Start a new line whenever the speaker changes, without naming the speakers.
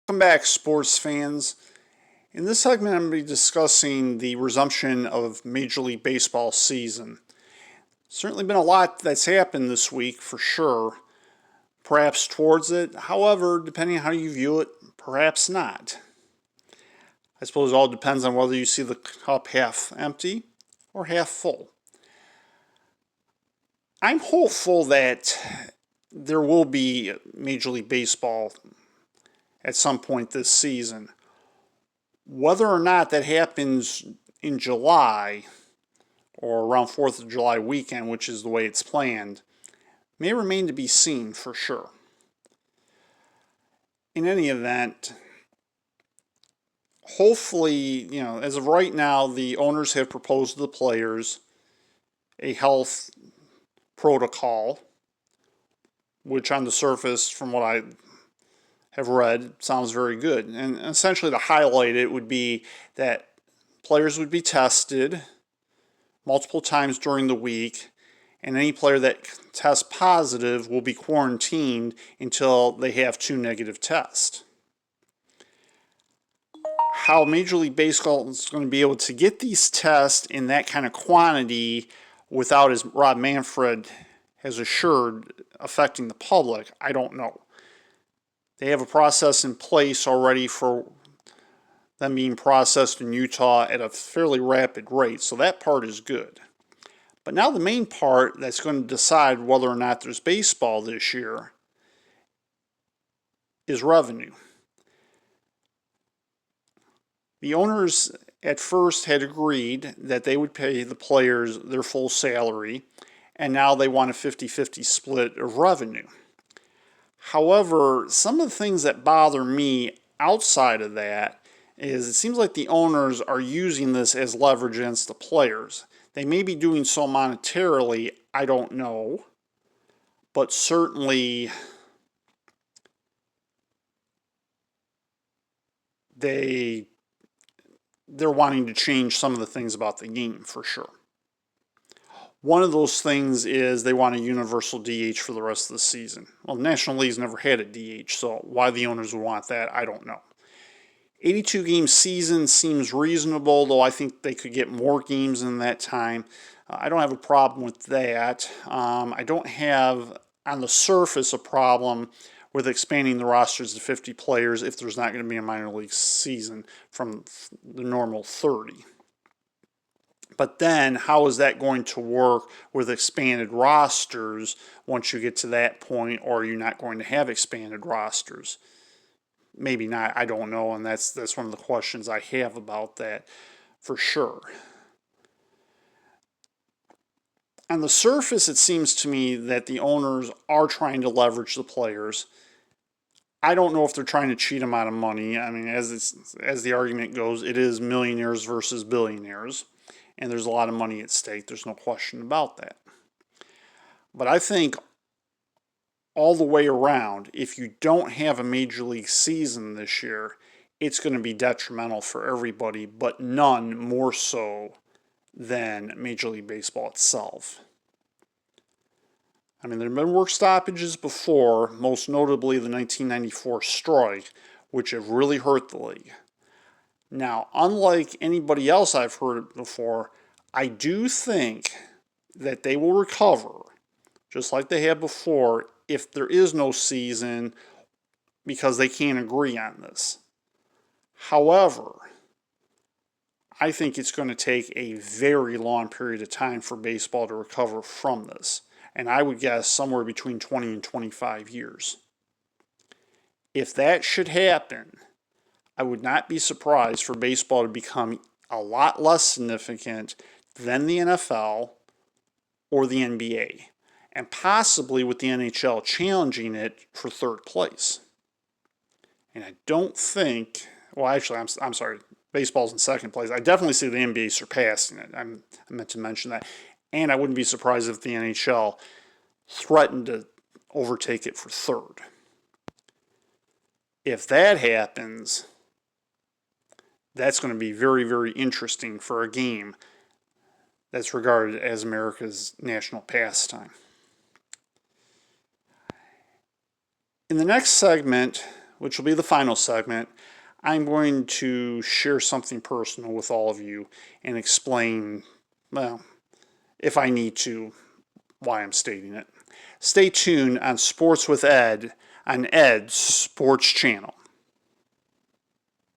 Welcome back, sports fans. In this segment, I'm going to be discussing the resumption of Major League Baseball season. Certainly been a lot that's happened this week, for sure. Perhaps towards it. However, depending on how you view it, perhaps not. I suppose it all depends on whether you see the cup half empty or half full. I'm hopeful that there will be Major League Baseball at some point this season. Whether or not that happens in July or around 4th of July weekend, which is the way it's planned, may remain to be seen for sure. In any event, hopefully, as of right now, the owners have proposed to the players a health protocol, which on the surface, from what I have read, sounds very good. And essentially to highlight it would be that players would be tested multiple times during the week, and any player that tests positive will be quarantined until they have 2 negative tests. How Major League Baseball is going to be able to get these tests in that kind of quantity without, as Rob Manfred has assured, affecting the public, I don't know. They have a process in place already for them being processed in Utah at a fairly rapid rate, so that part is good. But now the main part that's going to decide whether or not there's baseball this year is revenue. The owners at first had agreed that they would pay the players their full salary, and now they want a 50-50 split of revenue. However, some of the things that bother me outside of that is it seems like the owners are using this as leverage against the players. They may be doing so monetarily, I don't know, but certainly they're wanting to change some of the things about the game for sure. One of those things is they want a universal DH for the rest of the season. Well, the National League's never had a DH, so why the owners would want that, I don't know. 82-game season seems reasonable, though I think they could get more games in that time. I don't have a problem with that. I don't have, on the surface, a problem with expanding the rosters to 50 players if there's not going to be a minor league season from the normal 30. But then, how is that going to work with expanded rosters once you get to that point, or are you not going to have expanded rosters? Maybe not, I don't know, and that's one of the questions I have about that for sure. On the surface, it seems to me that the owners are trying to leverage the players. I don't know if they're trying to cheat them out of money. I mean, as the argument goes, it is millionaires versus billionaires, and there's a lot of money at stake. There's no question about that. But I think all the way around, if you don't have a major league season this year, it's going to be detrimental for everybody, but none more so than Major League Baseball itself. I mean, there have been work stoppages before, most notably the 1994 strike, which have really hurt the league. Now, unlike anybody else I've heard before, I do think that they will recover, just like they have before, if there is no season because they can't agree on this. However, I think it's going to take a very long period of time for baseball to recover from this. And I would guess somewhere between 20 and 25 years. If that should happen, I would not be surprised for baseball to become a lot less significant than the NFL or the NBA, and possibly with the NHL challenging it for third place. And I don't think, well, actually, I'm sorry, baseball's in second place. I definitely see the NBA surpassing it. I meant to mention that. And I wouldn't be surprised if the NHL threatened to overtake it for third. If that happens, that's going to be very, very interesting for a game that's regarded as America's national pastime. In the next segment, which will be the final segment, I'm going to share something personal with all of you and explain, well, if I need to, why I'm stating it. Stay tuned on Sports with Ed on Ed's Sports Channel.